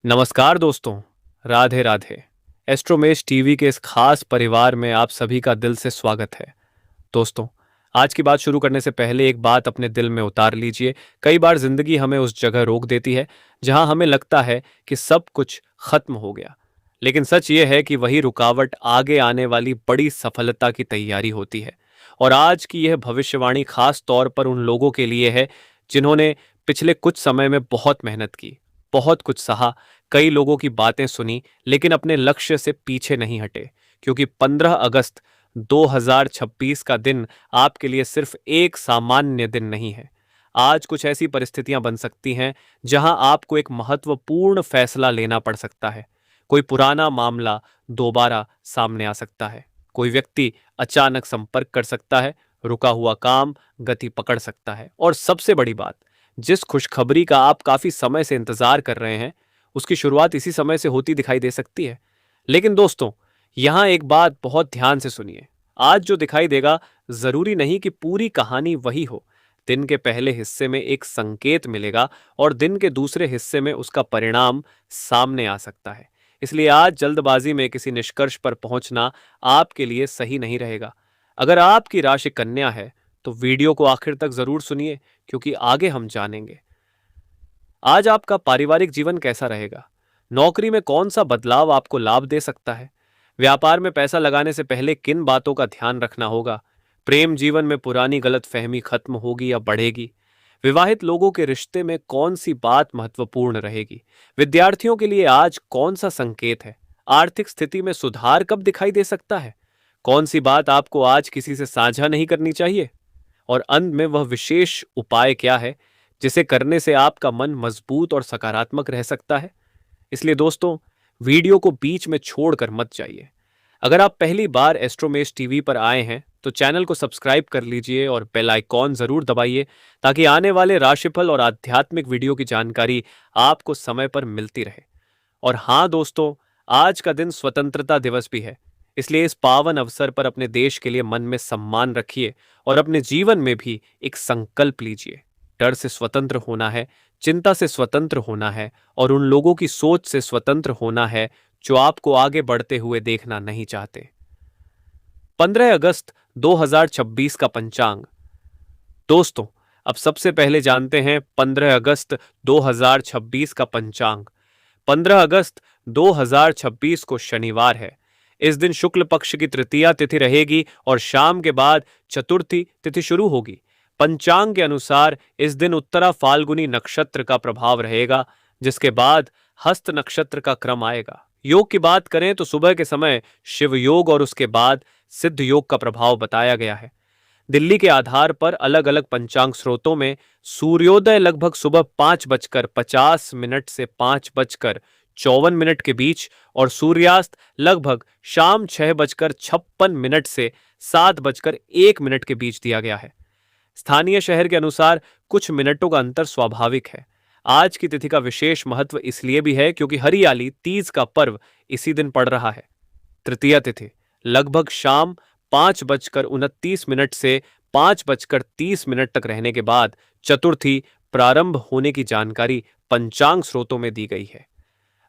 नमस्कार दोस्तों, राधे राधे। एस्ट्रोमेश टीवी के इस खास परिवार में आप सभी का दिल से स्वागत है। दोस्तों, आज की बात शुरू करने से पहले एक बात अपने दिल में उतार लीजिए। कई बार जिंदगी हमें उस जगह रोक देती है जहां हमें लगता है कि सब कुछ खत्म हो गया, लेकिन सच ये है कि वही रुकावट आगे आने वाली बड़ी सफलता की तैयारी होती है। और आज की यह भविष्यवाणी खास तौर पर उन लोगों के लिए है जिन्होंने पिछले कुछ समय में बहुत मेहनत की, बहुत कुछ सहा, कई लोगों की बातें सुनी, लेकिन अपने लक्ष्य से पीछे नहीं हटे। क्योंकि 15 अगस्त 2026 का दिन आपके लिए सिर्फ एक सामान्य दिन नहीं है। आज कुछ ऐसी परिस्थितियां बन सकती हैं जहां आपको एक महत्वपूर्ण फैसला लेना पड़ सकता है। कोई पुराना मामला दोबारा सामने आ सकता है। कोई व्यक्ति अचानक संपर्क कर सकता है। रुका हुआ काम गति पकड़ सकता है। और सबसे बड़ी बात, जिस खुशखबरी का आप काफी समय से इंतजार कर रहे हैं, उसकी शुरुआत इसी समय से होती दिखाई दे सकती है। लेकिन दोस्तों, यहां एक बात बहुत ध्यान से सुनिए। आज जो दिखाई देगा, जरूरी नहीं कि पूरी कहानी वही हो। दिन के पहले हिस्से में एक संकेत मिलेगा और दिन के दूसरे हिस्से में उसका परिणाम सामने आ सकता है। इसलिए आज जल्दबाजी में किसी निष्कर्ष पर पहुंचना आपके लिए सही नहीं रहेगा। अगर आपकी राशि कन्या है तो वीडियो को आखिर तक जरूर सुनिए, क्योंकि आगे हम जानेंगे आज आपका पारिवारिक जीवन कैसा रहेगा, नौकरी में कौन सा बदलाव आपको लाभ दे सकता है, व्यापार में पैसा लगाने से पहले किन बातों का ध्यान रखना होगा, प्रेम जीवन में पुरानी गलतफहमी खत्म होगी या बढ़ेगी, विवाहित लोगों के रिश्ते में कौन सी बात महत्वपूर्ण रहेगी, विद्यार्थियों के लिए आज कौन सा संकेत है, आर्थिक स्थिति में सुधार कब दिखाई दे सकता है, कौन सी बात आपको आज किसी से साझा नहीं करनी चाहिए, और अंत में वह विशेष उपाय क्या है जिसे करने से आपका मन मजबूत और सकारात्मक रह सकता है। इसलिए दोस्तों, वीडियो को बीच में छोड़कर मत जाइए। अगर आप पहली बार एस्ट्रोमेश टीवी पर आए हैं तो चैनल को सब्सक्राइब कर लीजिए और बेल आइकॉन जरूर दबाइए, ताकि आने वाले राशिफल और आध्यात्मिक वीडियो की जानकारी आपको समय पर मिलती रहे। और हाँ दोस्तों, आज का दिन स्वतंत्रता दिवस भी है। इसलिए इस पावन अवसर पर अपने देश के लिए मन में सम्मान रखिए और अपने जीवन में भी एक संकल्प लीजिए। डर से स्वतंत्र होना है, चिंता से स्वतंत्र होना है और उन लोगों की सोच से स्वतंत्र होना है जो आपको आगे बढ़ते हुए देखना नहीं चाहते। 15 अगस्त 2026 का पंचांग। दोस्तों, अब सबसे पहले जानते हैं 15 अगस्त 2026 का पंचांग। 15 अगस्त 2026 को शनिवार है। इस दिन शुक्ल पक्ष की तृतीया तिथि रहेगी और शाम के बाद चतुर्थी तिथि शुरू होगी। पंचांग के अनुसार इस दिन उत्तरा फाल्गुनी नक्षत्र का प्रभाव रहेगा, जिसके बाद हस्त नक्षत्र का क्रम आएगा। योग की बात करें तो सुबह के समय शिव योग और उसके बाद सिद्ध योग का प्रभाव बताया गया है। दिल्ली के आधार पर अलग अलग पंचांग स्रोतों में सूर्योदय लगभग सुबह 5:50 से 5:54 के बीच और सूर्यास्त लगभग शाम 6:56 से 7:01 के बीच दिया गया है। स्थानीय शहर के अनुसार कुछ मिनटों का अंतर स्वाभाविक है। आज की तिथि का विशेष महत्व इसलिए भी है क्योंकि हरियाली तीज का पर्व इसी दिन पड़ रहा है। तृतीया तिथि लगभग शाम 5:29 से 5:30 तक रहने के बाद चतुर्थी प्रारंभ होने की जानकारी पंचांग स्रोतों में दी गई है।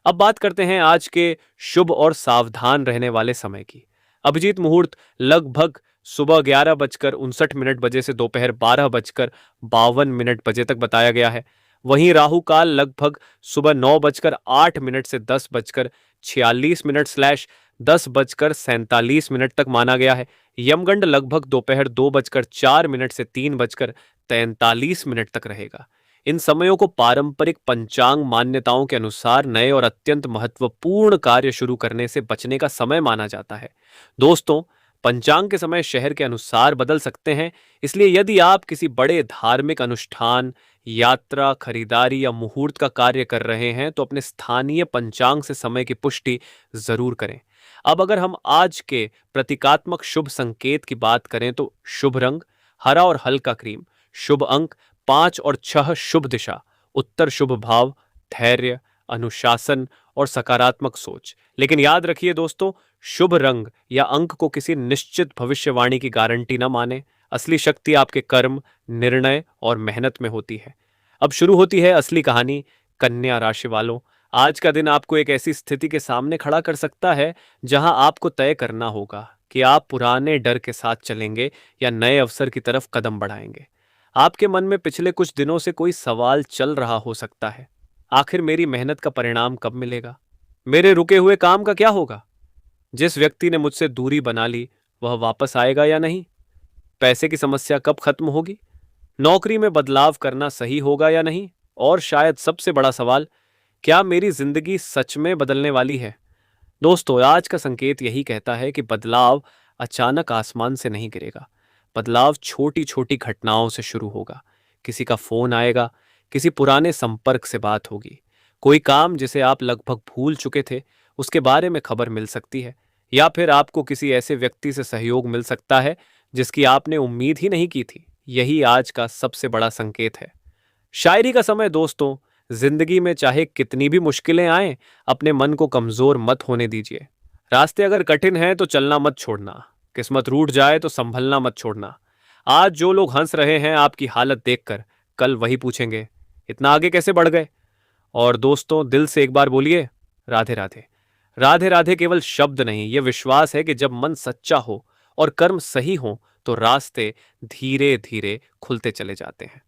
अब बात करते हैं आज के शुभ और सावधान रहने वाले समय की। अभिजीत मुहूर्त लगभग सुबह 11:59 बजे से दोपहर 12:52 तक बताया गया है। वहीं राहु काल लगभग सुबह 9:08 से 10:46 10:47 तक माना गया है। यमगंड लगभग दोपहर 2:04 से 3:43 तक रहेगा। इन समयों को पारंपरिक पंचांग मान्यताओं के अनुसार नए और अत्यंत महत्वपूर्ण कार्य शुरू करने से बचने का समय माना जाता है। दोस्तों, पंचांग के समय शहर के अनुसार बदल सकते हैं, इसलिए यदि आप किसी बड़े धार्मिक अनुष्ठान, यात्रा, खरीदारी या मुहूर्त का कार्य कर रहे हैं तो अपने स्थानीय पंचांग से समय की पुष्टि जरूर करें। अब अगर हम आज के प्रतीकात्मक शुभ संकेत की बात करें तो शुभ रंग हरा और हल्का क्रीम, शुभ अंक 5 और 6, शुभ दिशा उत्तर, शुभ भाव धैर्य, अनुशासन और सकारात्मक सोच। लेकिन याद रखिए दोस्तों, शुभ रंग या अंक को किसी निश्चित भविष्यवाणी की गारंटी न माने। असली शक्ति आपके कर्म, निर्णय और मेहनत में होती है। अब शुरू होती है असली कहानी। कन्या राशि वालों, आज का दिन आपको एक ऐसी स्थिति के सामने खड़ा कर सकता है जहां आपको तय करना होगा कि आप पुराने डर के साथ चलेंगे या नए अवसर की तरफ कदम बढ़ाएंगे। आपके मन में पिछले कुछ दिनों से कोई सवाल चल रहा हो सकता है। आखिर मेरी मेहनत का परिणाम कब मिलेगा? मेरे रुके हुए काम का क्या होगा? जिस व्यक्ति ने मुझसे दूरी बना ली, वह वापस आएगा या नहीं? पैसे की समस्या कब खत्म होगी? नौकरी में बदलाव करना सही होगा या नहीं? और शायद सबसे बड़ा सवाल, क्या मेरी जिंदगी सच में बदलने वाली है? दोस्तों, आज का संकेत यही कहता है कि बदलाव अचानक आसमान से नहीं गिरेगा। बदलाव छोटी छोटी घटनाओं से शुरू होगा। किसी का फोन आएगा, किसी पुराने संपर्क से बात होगी, कोई काम जिसे आप लगभग भूल चुके थे उसके बारे में खबर मिल सकती है, या फिर आपको किसी ऐसे व्यक्ति से सहयोग मिल सकता है जिसकी आपने उम्मीद ही नहीं की थी। यही आज का सबसे बड़ा संकेत है। शायरी का समय दोस्तों, जिंदगी में चाहे कितनी भी मुश्किलें आएं, अपने मन को कमजोर मत होने दीजिए। रास्ते अगर कठिन हैं तो चलना मत छोड़ना। किस्मत रूठ जाए तो संभलना मत छोड़ना। आज जो लोग हंस रहे हैं आपकी हालत देखकर, कल वही पूछेंगे, इतना आगे कैसे बढ़ गए? और दोस्तों, दिल से एक बार बोलिए, राधे राधे। राधे राधे केवल शब्द नहीं, ये विश्वास है कि जब मन सच्चा हो और कर्म सही हो तो रास्ते धीरे धीरे खुलते चले जाते हैं।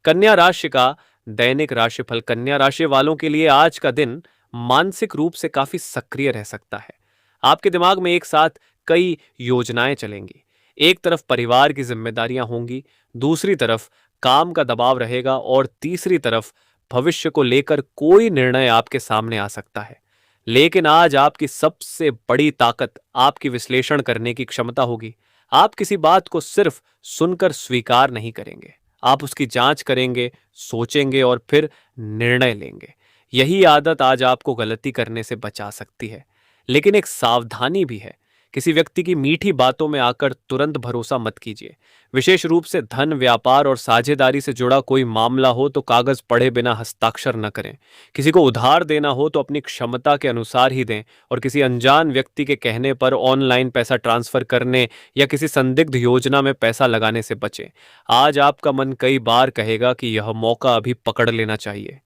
कन्या राशि का दैनिक राशिफल। कन्या राशि वालों के लिए आज का दिन मानसिक रूप से काफी सक्रिय रह सकता है। आपके दिमाग में एक साथ कई योजनाएं चलेंगी। एक तरफ परिवार की जिम्मेदारियां होंगी, दूसरी तरफ काम का दबाव रहेगा और तीसरी तरफ भविष्य को लेकर कोई निर्णय आपके सामने आ सकता है। लेकिन आज आपकी सबसे बड़ी ताकत आपकी विश्लेषण करने की क्षमता होगी। आप किसी बात को सिर्फ सुनकर स्वीकार नहीं करेंगे, आप उसकी जांच करेंगे, सोचेंगे और फिर निर्णय लेंगे। यही आदत आज आपको गलती करने से बचा सकती है। लेकिन एक सावधानी भी है, किसी व्यक्ति की मीठी बातों में आकर तुरंत भरोसा मत कीजिए। विशेष रूप से धन, व्यापार और साझेदारी से जुड़ा कोई मामला हो तो कागज पढ़े बिना हस्ताक्षर न करें। किसी को उधार देना हो तो अपनी क्षमता के अनुसार ही दें, और किसी अनजान व्यक्ति के कहने पर ऑनलाइन पैसा ट्रांसफर करने या किसी संदिग्ध योजना में पैसा लगाने से बचें। आज आपका मन कई बार कहेगा कि यह मौका अभी पकड़ लेना चाहिए।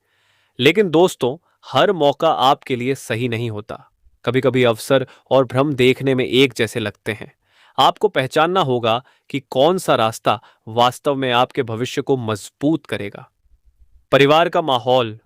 लेकिन दोस्तों, हर मौका आपके लिए सही नहीं होता। कभी कभी अवसर और भ्रम देखने में एक जैसे लगते हैं। आपको पहचानना होगा कि कौन सा रास्ता वास्तव में आपके भविष्य को मजबूत करेगा। परिवार का माहौल।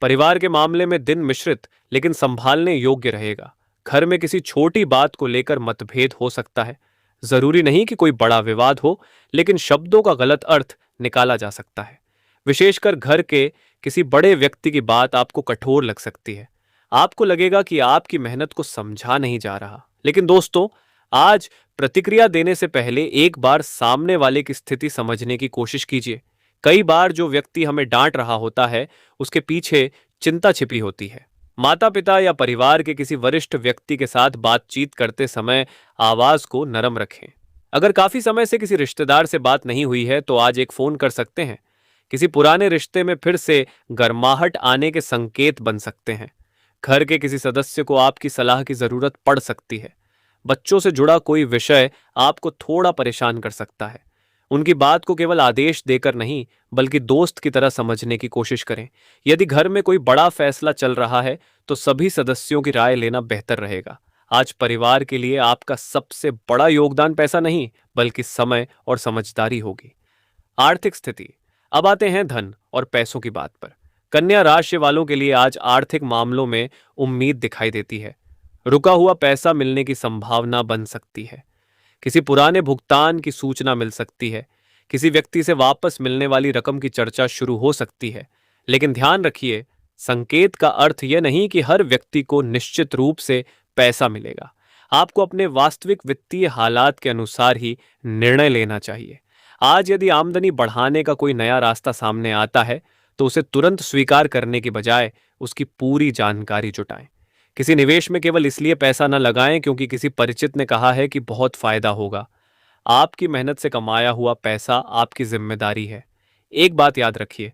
परिवार के मामले में दिन मिश्रित लेकिन संभालने योग्य रहेगा। घर में किसी छोटी बात को लेकर मतभेद हो सकता है। जरूरी नहीं कि कोई बड़ा विवाद हो, लेकिन शब्दों का गलत अर्थ निकाला जा सकता है। विशेषकर घर के किसी बड़े व्यक्ति की बात आपको कठोर लग सकती है। आपको लगेगा कि आपकी मेहनत को समझा नहीं जा रहा। लेकिन दोस्तों, आज प्रतिक्रिया देने से पहले एक बार सामने वाले की स्थिति समझने की कोशिश कीजिए। कई बार जो व्यक्ति हमें डांट रहा होता है, उसके पीछे चिंता छिपी होती है। माता पिता या परिवार के किसी वरिष्ठ व्यक्ति के साथ बातचीत करते समय आवाज को नरम रखें। अगर काफी समय से किसी रिश्तेदार से बात नहीं हुई है तो आज एक फोन कर सकते हैं। किसी पुराने रिश्ते में फिर से गर्माहट आने के संकेत बन सकते हैं। घर के किसी सदस्य को आपकी सलाह की जरूरत पड़ सकती है। बच्चों से जुड़ा कोई विषय आपको थोड़ा परेशान कर सकता है। उनकी बात को केवल आदेश देकर नहीं, बल्कि दोस्त की तरह समझने की कोशिश करें। यदि घर में कोई बड़ा फैसला चल रहा है तो सभी सदस्यों की राय लेना बेहतर रहेगा। आज परिवार के लिए आपका सबसे बड़ा योगदान पैसा नहीं, बल्कि समय और समझदारी होगी। आर्थिक स्थिति। अब आते हैं धन और पैसों की बात पर। कन्या राशि वालों के लिए आज आर्थिक मामलों में उम्मीद दिखाई देती है। रुका हुआ पैसा मिलने की संभावना बन सकती है। किसी पुराने भुगतान की सूचना मिल सकती है। किसी व्यक्ति से वापस मिलने वाली रकम की चर्चा शुरू हो सकती है। लेकिन ध्यान रखिए, संकेत का अर्थ यह नहीं कि हर व्यक्ति को निश्चित रूप से पैसा मिलेगा। आपको अपने वास्तविक वित्तीय हालात के अनुसार ही निर्णय लेना चाहिए। आज यदि आमदनी बढ़ाने का कोई नया रास्ता सामने आता है तो उसे तुरंत स्वीकार करने की बजाय उसकी पूरी जानकारी जुटाएं। किसी निवेश में केवल इसलिए पैसा न लगाएं क्योंकि किसी परिचित ने कहा है कि बहुत फायदा होगा। आपकी मेहनत से कमाया हुआ पैसा आपकी जिम्मेदारी है। एक बात याद रखिए,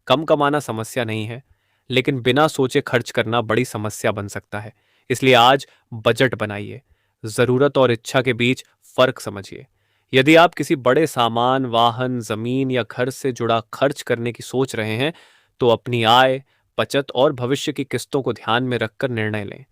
कम कमाना समस्या नहीं है, लेकिन बिना सोचे खर्च करना बड़ी समस्या बन सकता है। इसलिए आज बजट बनाइए, जरूरत और इच्छा के बीच फर्क समझिए। यदि आप किसी बड़े सामान, वाहन, जमीन या घर से जुड़ा खर्च करने की सोच रहे हैं तो अपनी आय, बचत और भविष्य की किस्तों को ध्यान में रखकर निर्णय लें।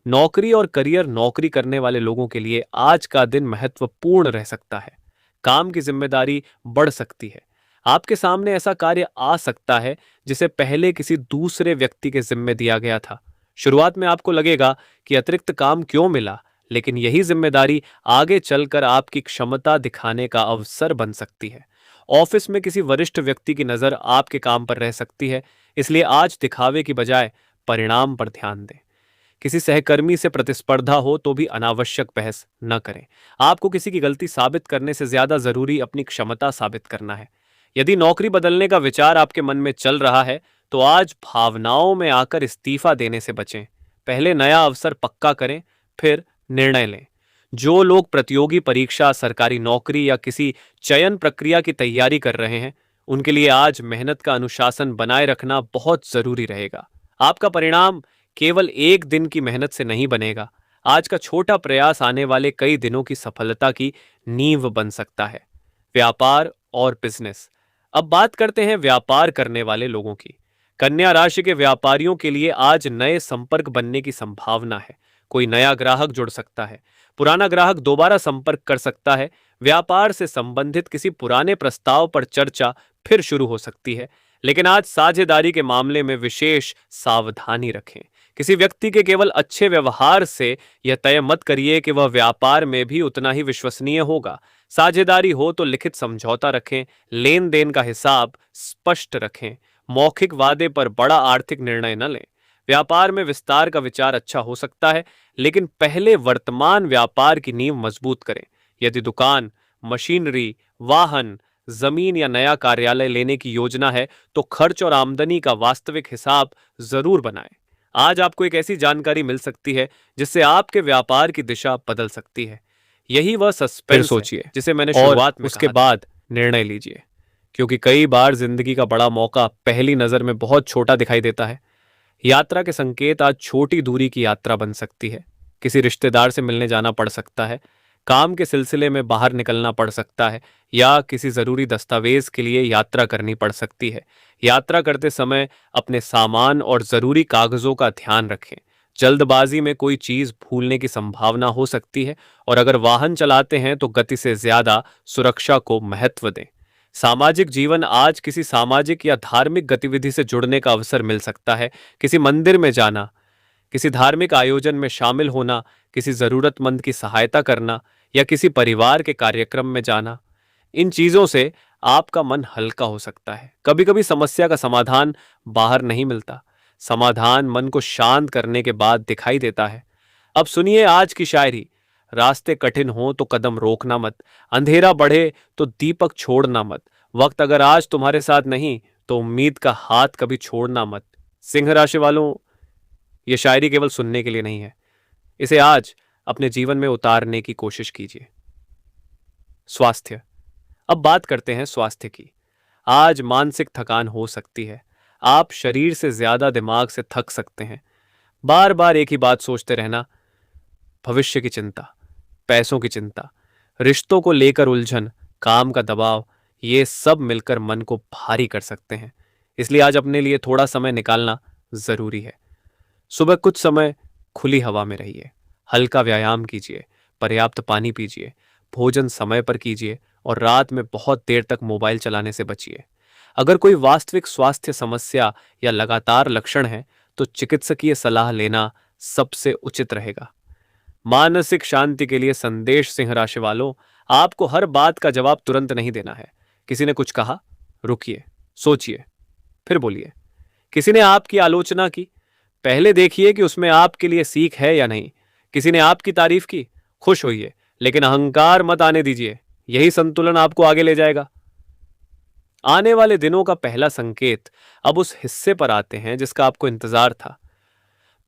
नौकरी और करियर नौकरी करने वाले लोगों के लिए आज का दिन महत्वपूर्ण रह सकता है। काम की जिम्मेदारी बढ़ सकती है। आपके सामने ऐसा कार्य आ सकता है जिसे पहले किसी दूसरे व्यक्ति के जिम्मे दिया गया था। शुरुआत में आपको लगेगा कि अतिरिक्त काम क्यों मिला, लेकिन यही जिम्मेदारी आगे चलकर आपकी क्षमता दिखाने का अवसर बन सकती है। ऑफिस में किसी वरिष्ठ व्यक्ति की नजर आपके काम पर रह सकती है, इसलिए आज दिखावे की बजाय परिणाम पर ध्यान दें। किसी सहकर्मी से प्रतिस्पर्धा हो तो भी अनावश्यक बहस न करें। आपको किसी की गलती साबित करने से ज्यादा जरूरी अपनी क्षमता साबित करना है। यदि नौकरी बदलने का विचार आपके मन में चल रहा है तो आज भावनाओं में आकर इस्तीफा देने से बचें। पहले नया अवसर पक्का करें, फिर निर्णय लें। जो लोग प्रतियोगी परीक्षा, सरकारी नौकरी या किसी चयन प्रक्रिया की तैयारी कर रहे हैं, उनके लिए आज मेहनत का अनुशासन बनाए रखना बहुत जरूरी रहेगा। आपका परिणाम केवल एक दिन की मेहनत से नहीं बनेगा। आज का छोटा प्रयास आने वाले कई दिनों की सफलता की नींव बन सकता है। व्यापार और बिजनेस। अब बात करते हैं व्यापार करने वाले लोगों की। कन्या राशि के व्यापारियों के लिए आज नए संपर्क बनने की संभावना है। कोई नया ग्राहक जुड़ सकता है। पुराना ग्राहक दोबारा संपर्क कर सकता है। व्यापार से संबंधित किसी पुराने प्रस्ताव पर चर्चा फिर शुरू हो सकती है। लेकिन आज साझेदारी के मामले में विशेष सावधानी रखें। किसी व्यक्ति के केवल अच्छे व्यवहार से यह तय मत करिए कि वह व्यापार में भी उतना ही विश्वसनीय होगा। साझेदारी हो तो लिखित समझौता रखें, लेन देन का हिसाब स्पष्ट रखें। मौखिक वादे पर बड़ा आर्थिक निर्णय न लें। व्यापार में विस्तार का विचार अच्छा हो सकता है, लेकिन पहले वर्तमान व्यापार की नींव मजबूत करें। यदि दुकान, मशीनरी, वाहन, जमीन या नया कार्यालय लेने की योजना है तो खर्च और आमदनी का वास्तविक हिसाब जरूर बनाएं। आज आपको एक ऐसी जानकारी मिल सकती है जिससे आपके व्यापार की दिशा बदल सकती है। यही वह सस्पेंस सोचिए जिसे मैंने शुरुआत में उसके बाद निर्णय लीजिए, क्योंकि कई बार जिंदगी का बड़ा मौका पहली नजर में बहुत छोटा दिखाई देता है। यात्रा के संकेत। आज छोटी दूरी की यात्रा बन सकती है। किसी रिश्तेदार से मिलने जाना पड़ सकता है। काम के सिलसिले में बाहर निकलना पड़ सकता है या किसी जरूरी दस्तावेज के लिए यात्रा करनी पड़ सकती है। यात्रा करते समय अपने सामान और जरूरी कागजों का ध्यान रखें। जल्दबाजी में कोई चीज भूलने की संभावना हो सकती है, और अगर वाहन चलाते हैं तो गति से ज्यादा सुरक्षा को महत्व दें। सामाजिक जीवन। आज किसी सामाजिक या धार्मिक गतिविधि से जुड़ने का अवसर मिल सकता है। किसी मंदिर में जाना, किसी धार्मिक आयोजन में शामिल होना, किसी जरूरतमंद की सहायता करना या किसी परिवार के कार्यक्रम में जाना। इन चीजों से आपका मन हल्का हो सकता है। कभी कभी समस्या का समाधान बाहर नहीं मिलता। समाधान मन को शांत करने के बाद दिखाई देता है। अब सुनिए आज की शायरी। रास्ते कठिन हो तो कदम रोकना मत, अंधेरा बढ़े तो दीपक छोड़ना मत। वक्त अगर आज तुम्हारे साथ नहीं तो उम्मीद का हाथ कभी छोड़ना मत। सिंह राशि वालों, यह शायरी केवल सुनने के लिए नहीं है, इसे आज अपने जीवन में उतारने की कोशिश कीजिए। स्वास्थ्य। अब बात करते हैं स्वास्थ्य की। आज मानसिक थकान हो सकती है। आप शरीर से ज्यादा दिमाग से थक सकते हैं। बार बार एक ही बात सोचते रहना, भविष्य की चिंता, पैसों की चिंता, रिश्तों को लेकर उलझन, काम का दबाव, ये सब मिलकर मन को भारी कर सकते हैं। इसलिए आज अपने लिए थोड़ा समय निकालना जरूरी है। सुबह कुछ समय खुली हवा में रहिए, हल्का व्यायाम कीजिए, पर्याप्त पानी पीजिए, भोजन समय पर कीजिए और रात में बहुत देर तक मोबाइल चलाने से बचिए। अगर कोई वास्तविक स्वास्थ्य समस्या या लगातार लक्षण है तो चिकित्सकीय सलाह लेना सबसे उचित रहेगा। मानसिक शांति के लिए संदेश। सिंह राशि वालों, आपको हर बात का जवाब तुरंत नहीं देना है। किसी ने कुछ कहा, रुकिए, सोचिए, फिर बोलिए। किसी ने आपकी आलोचना की, पहले देखिए कि उसमें आपके लिए सीख है या नहीं। किसी ने आपकी तारीफ की, खुश होइए, लेकिन अहंकार मत आने दीजिए। यही संतुलन आपको आगे ले जाएगा। आने वाले दिनों का पहला संकेत। अब उस हिस्से पर आते हैं जिसका आपको इंतजार था।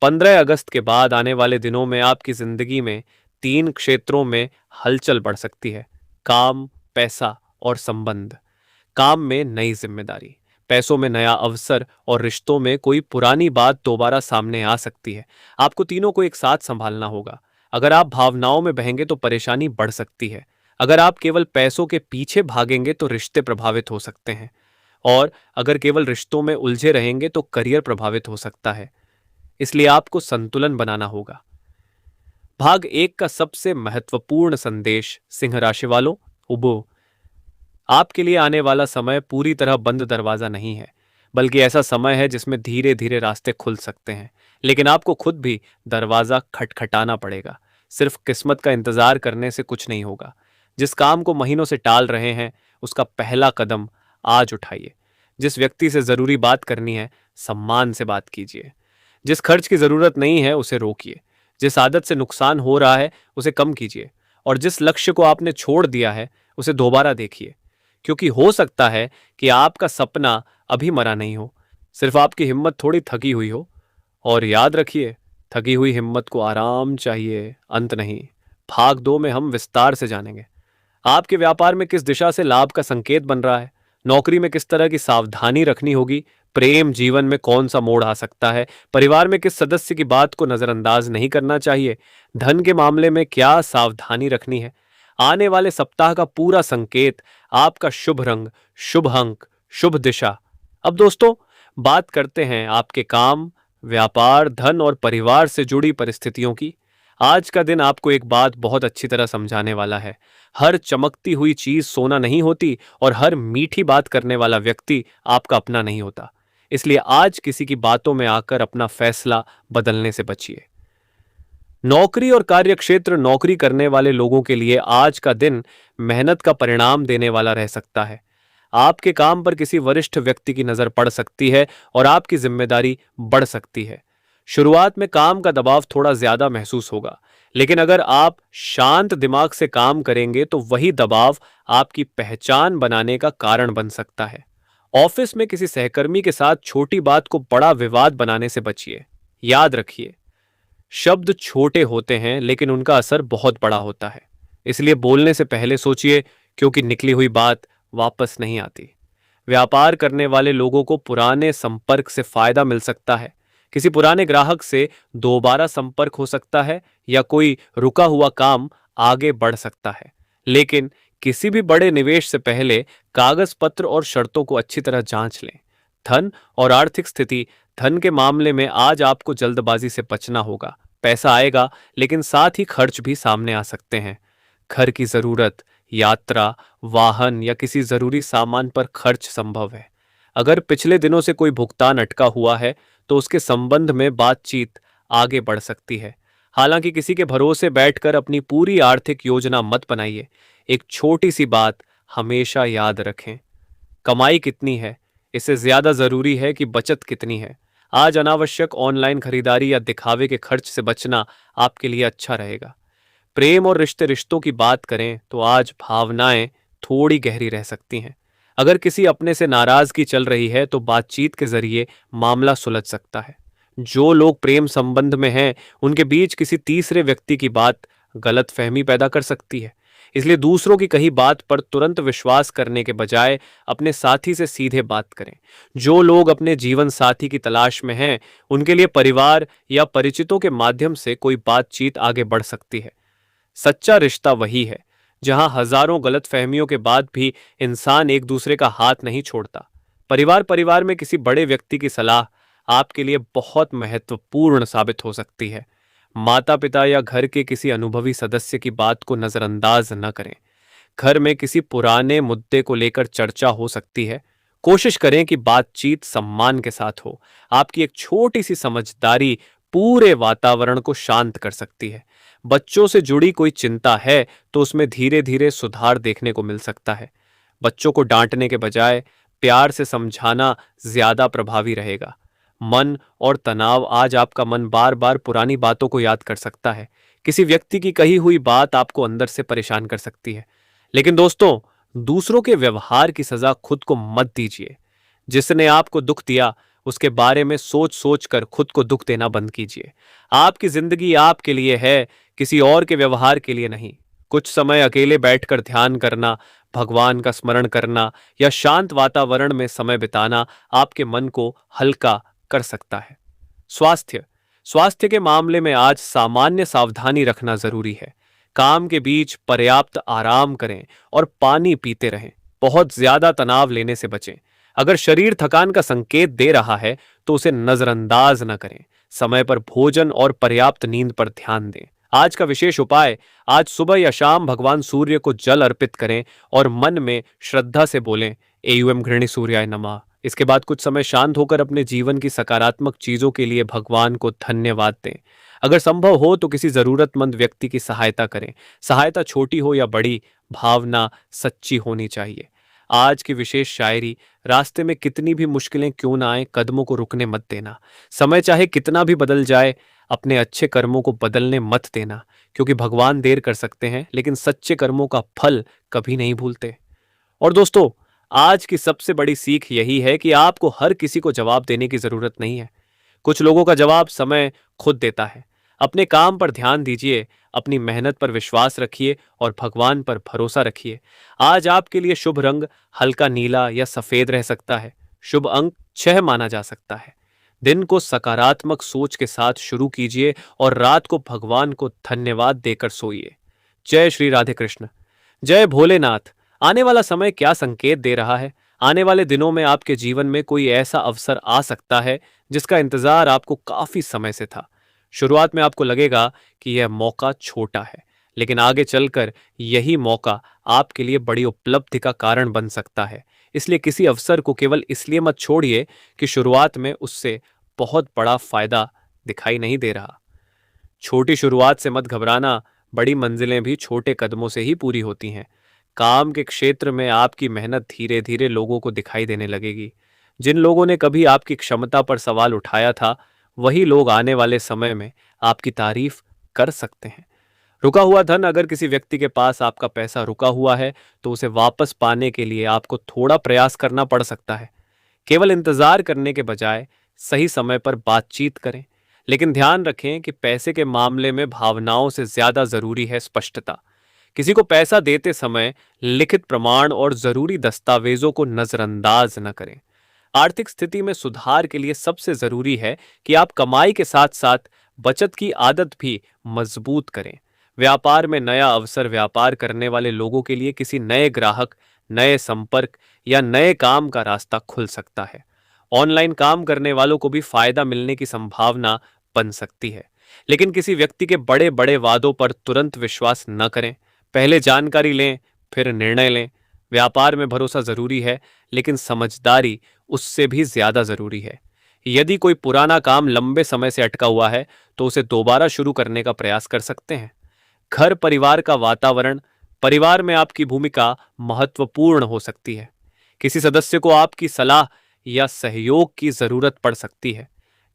15 अगस्त के बाद आने वाले दिनों में आपकी जिंदगी में 3 क्षेत्रों में हलचल बढ़ सकती है। काम, पैसा और संबंध। काम में नई जिम्मेदारी, पैसों में नया अवसर और रिश्तों में कोई पुरानी बात दोबारा सामने आ सकती है। आपको तीनों को एक साथ संभालना होगा। अगर आप भावनाओं में बहेंगे तो परेशानी बढ़ सकती है। अगर आप केवल पैसों के पीछे भागेंगे तो रिश्ते प्रभावित हो सकते हैं। और अगर केवल रिश्तों में उलझे रहेंगे तो करियर प्रभावित हो सकता है। इसलिए आपको संतुलन बनाना होगा। भाग 1 का सबसे महत्वपूर्ण संदेश सिंह राशि वालों, उबो, आपके लिए आने वाला समय पूरी तरह बंद दरवाजा नहीं है, बल्कि ऐसा समय है जिसमें धीरे धीरे रास्ते खुल सकते हैं। लेकिन आपको खुद भी दरवाजा खटखटाना पड़ेगा। सिर्फ किस्मत का इंतजार करने से कुछ नहीं होगा। जिस काम को महीनों से टाल रहे हैं, उसका पहला कदम आज उठाइए। जिस व्यक्ति से जरूरी बात करनी है, सम्मान से बात कीजिए। जिस खर्च की जरूरत नहीं है, उसे रोकिए। जिस आदत से नुकसान हो रहा है, उसे कम कीजिए। और जिस लक्ष्य को आपने छोड़ दिया है, उसे दोबारा देखिए। क्योंकि हो सकता है कि आपका सपना अभी मरा नहीं हो, सिर्फ आपकी हिम्मत थोड़ी थकी हुई हो। और याद रखिए, थकी हुई हिम्मत को आराम चाहिए, अंत नहीं। भाग 2 में हम विस्तार से जानेंगे आपके व्यापार में किस दिशा से लाभ का संकेत बन रहा है, नौकरी में किस तरह की सावधानी रखनी होगी, प्रेम जीवन में कौन सा मोड़ आ सकता है, परिवार में किस सदस्य की बात को नजरअंदाज नहीं करना चाहिए, धन के मामले में क्या सावधानी रखनी है। आने वाले सप्ताह का पूरा संकेत, आपका शुभ रंग, शुभ अंक, शुभ दिशा। अब दोस्तों, बात करते हैं आपके काम, व्यापार, धन और परिवार से जुड़ी परिस्थितियों की। आज का दिन आपको एक बात बहुत अच्छी तरह समझाने वाला है। हर चमकती हुई चीज सोना नहीं होती और हर मीठी बात करने वाला व्यक्ति आपका अपना नहीं होता। इसलिए आज किसी की बातों में आकर अपना फैसला बदलने से बचिए। नौकरी और कार्यक्षेत्र, नौकरी करने वाले लोगों के लिए आज का दिन मेहनत का परिणाम देने वाला रह सकता है। आपके काम पर किसी वरिष्ठ व्यक्ति की नजर पड़ सकती है और आपकी जिम्मेदारी बढ़ सकती है। शुरुआत में काम का दबाव थोड़ा ज्यादा महसूस होगा, लेकिन अगर आप शांत दिमाग से काम करेंगे तो वही दबाव आपकी पहचान बनाने का कारण बन सकता है। ऑफिस में किसी सहकर्मी के साथ छोटी बात को बड़ा विवाद बनाने से बचिए। याद रखिए, शब्द छोटे होते हैं लेकिन उनका असर बहुत बड़ा होता है। इसलिए बोलने से पहले सोचिए, क्योंकि निकली हुई बात वापस नहीं आती। व्यापार करने वाले लोगों को पुराने संपर्क से फायदा मिल सकता है। किसी पुराने ग्राहक से दोबारा संपर्क हो सकता है या कोई रुका हुआ काम आगे बढ़ सकता है। लेकिन किसी भी बड़े निवेश से पहले कागज पत्र और शर्तों को अच्छी तरह जांच लें। धन और आर्थिक स्थिति, धन के मामले में आज आपको जल्दबाजी से बचना होगा। पैसा आएगा, लेकिन साथ ही खर्च भी सामने आ सकते हैं। घर की जरूरत, यात्रा, वाहन या किसी जरूरी सामान पर खर्च संभव है। अगर पिछले दिनों से कोई भुगतान अटका हुआ है तो उसके संबंध में बातचीत आगे बढ़ सकती है। हालांकि किसी के भरोसे बैठकर अपनी पूरी आर्थिक योजना मत बनाइए। एक छोटी सी बात हमेशा याद रखें, कमाई कितनी है, इससे ज्यादा जरूरी है कि बचत कितनी है। आज अनावश्यक ऑनलाइन खरीदारी या दिखावे के खर्च से बचना आपके लिए अच्छा रहेगा। प्रेम और रिश्तों की बात करें तो आज भावनाएं थोड़ी गहरी रह सकती हैं। अगर किसी अपने से नाराजगी चल रही है तो बातचीत के जरिए मामला सुलझ सकता है। जो लोग प्रेम संबंध में हैं, उनके बीच किसी तीसरे व्यक्ति की बात गलतफहमी पैदा कर सकती है। इसलिए दूसरों की कही बात पर तुरंत विश्वास करने के बजाय अपने साथी से सीधे बात करें। जो लोग अपने जीवन साथी की तलाश में हैं, उनके लिए परिवार या परिचितों के माध्यम से कोई बातचीत आगे बढ़ सकती है। सच्चा रिश्ता वही है जहां हजारों गलतफहमियों के बाद भी इंसान एक दूसरे का हाथ नहीं छोड़ता। परिवार में किसी बड़े व्यक्ति की सलाह आपके लिए बहुत महत्वपूर्ण साबित हो सकती है। माता पिता या घर के किसी अनुभवी सदस्य की बात को नजरअंदाज न करें। घर में किसी पुराने मुद्दे को लेकर चर्चा हो सकती है। कोशिश करें कि बातचीत सम्मान के साथ हो। आपकी एक छोटी सी समझदारी पूरे वातावरण को शांत कर सकती है। बच्चों से जुड़ी कोई चिंता है तो उसमें धीरे धीरे सुधार देखने को मिल सकता है। बच्चों को डांटने के बजाय प्यार से समझाना ज्यादा प्रभावी रहेगा। मन और तनाव, आज आपका मन बार बार पुरानी बातों को याद कर सकता है। किसी व्यक्ति की कही हुई बात आपको अंदर से परेशान कर सकती है। लेकिन दोस्तों, दूसरों के व्यवहार की सजा खुद को मत दीजिए। जिसने आपको दुख दिया उसके बारे में सोच सोच कर खुद को दुख देना बंद कीजिए। आपकी जिंदगी आपके लिए है, किसी और के व्यवहार के लिए नहीं। कुछ समय अकेले बैठकर ध्यान करना, भगवान का स्मरण करना या शांत वातावरण में समय बिताना आपके मन को हल्का कर सकता है। स्वास्थ्य स्वास्थ्य के मामले में आज सामान्य सावधानी रखना जरूरी है। काम के बीच पर्याप्त आराम करें और पानी पीते रहें। बहुत ज्यादा तनाव लेने से बचें। अगर शरीर थकान का संकेत दे रहा है तो उसे नजरअंदाज न करें। समय पर भोजन और पर्याप्त नींद पर ध्यान दें। आज का विशेष उपाय, आज सुबह या शाम भगवान सूर्य को जल अर्पित करें और मन में श्रद्धा से बोलें, एयूएम घृणी सूर्याय नमः। इसके बाद कुछ समय शांत होकर अपने जीवन की सकारात्मक चीजों के लिए भगवान को धन्यवाद दें। अगर संभव हो तो किसी जरूरतमंद व्यक्ति की सहायता करें। सहायता छोटी हो या बड़ी, भावना सच्ची होनी चाहिए। आज की विशेष शायरी, रास्ते में कितनी भी मुश्किलें क्यों ना आए, कदमों को रुकने मत देना। समय चाहे कितना भी बदल जाए, अपने अच्छे कर्मों को बदलने मत देना, क्योंकि भगवान देर कर सकते हैं लेकिन सच्चे कर्मों का फल कभी नहीं भूलते। और दोस्तों, आज की सबसे बड़ी सीख यही है कि आपको हर किसी को जवाब देने की जरूरत नहीं है। कुछ लोगों का जवाब समय खुद देता है। अपने काम पर ध्यान दीजिए, अपनी मेहनत पर विश्वास रखिए और भगवान पर भरोसा रखिए। आज आपके लिए शुभ रंग हल्का नीला या सफेद रह सकता है। शुभ अंक 6 माना जा सकता है। दिन को सकारात्मक सोच के साथ शुरू कीजिए और रात को भगवान को धन्यवाद देकर सोइए। जय श्री राधे कृष्ण। जय भोलेनाथ। आने वाला समय क्या संकेत दे रहा है? आने वाले दिनों में आपके जीवन में कोई ऐसा अवसर आ सकता है जिसका इंतजार आपको काफी समय से था। शुरुआत में आपको लगेगा कि यह मौका छोटा है, लेकिन आगे चलकर यही मौका आपके लिए बड़ी उपलब्धि का कारण बन सकता है। इसलिए किसी अवसर को केवल इसलिए मत छोड़िए कि शुरुआत में उससे बहुत बड़ा फायदा दिखाई नहीं दे रहा। छोटी शुरुआत से मत घबराना, बड़ी मंजिलें भी छोटे कदमों से ही पूरी होती हैं। काम के क्षेत्र में आपकी मेहनत धीरे धीरे लोगों को दिखाई देने लगेगी। जिन लोगों ने कभी आपकी क्षमता पर सवाल उठाया था, वही लोग आने वाले समय में आपकी तारीफ कर सकते हैं। रुका हुआ धन, अगर किसी व्यक्ति के पास आपका पैसा रुका हुआ है तो उसे वापस पाने के लिए आपको थोड़ा प्रयास करना पड़ सकता है। केवल इंतजार करने के बजाय सही समय पर बातचीत करें, लेकिन ध्यान रखें कि पैसे के मामले में भावनाओं से ज्यादा जरूरी है स्पष्टता। किसी को पैसा देते समय लिखित प्रमाण और जरूरी दस्तावेजों को नजरअंदाज न करें। आर्थिक स्थिति में सुधार के लिए सबसे जरूरी है कि आप कमाई के साथ साथ बचत की आदत भी मजबूत करें। व्यापार में नया अवसर, व्यापार करने वाले लोगों के लिए किसी नए ग्राहक, नए संपर्क या नए काम का रास्ता खुल सकता है। ऑनलाइन काम करने वालों को भी फायदा मिलने की संभावना बन सकती है। लेकिन किसी व्यक्ति के बड़े बड़े वादों पर तुरंत विश्वास न करें। पहले जानकारी लें, फिर निर्णय लें। व्यापार में भरोसा जरूरी है, लेकिन समझदारी उससे भी ज्यादा जरूरी है। यदि कोई पुराना काम लंबे समय से अटका हुआ है तो उसे दोबारा शुरू करने का प्रयास कर सकते हैं। घर परिवार का वातावरण, परिवार में आपकी भूमिका महत्वपूर्ण हो सकती है। किसी सदस्य को आपकी सलाह या सहयोग की जरूरत पड़ सकती है।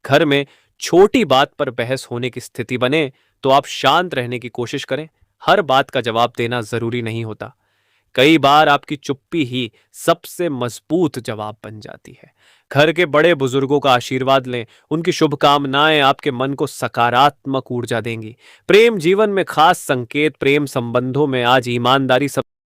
घर में छोटी बात पर बहस होने की स्थिति बने तो आप शांत रहने की कोशिश करें। हर बात का जवाब देना जरूरी नहीं होता। कई बार आपकी चुप्पी ही सबसे मजबूत जवाब बन जाती है। घर के बड़े बुजुर्गों का आशीर्वाद लें, उनकी शुभकामनाएं आपके मन को सकारात्मक ऊर्जा देंगी। प्रेम जीवन में खास संकेत, प्रेम संबंधों में आज ईमानदारी सब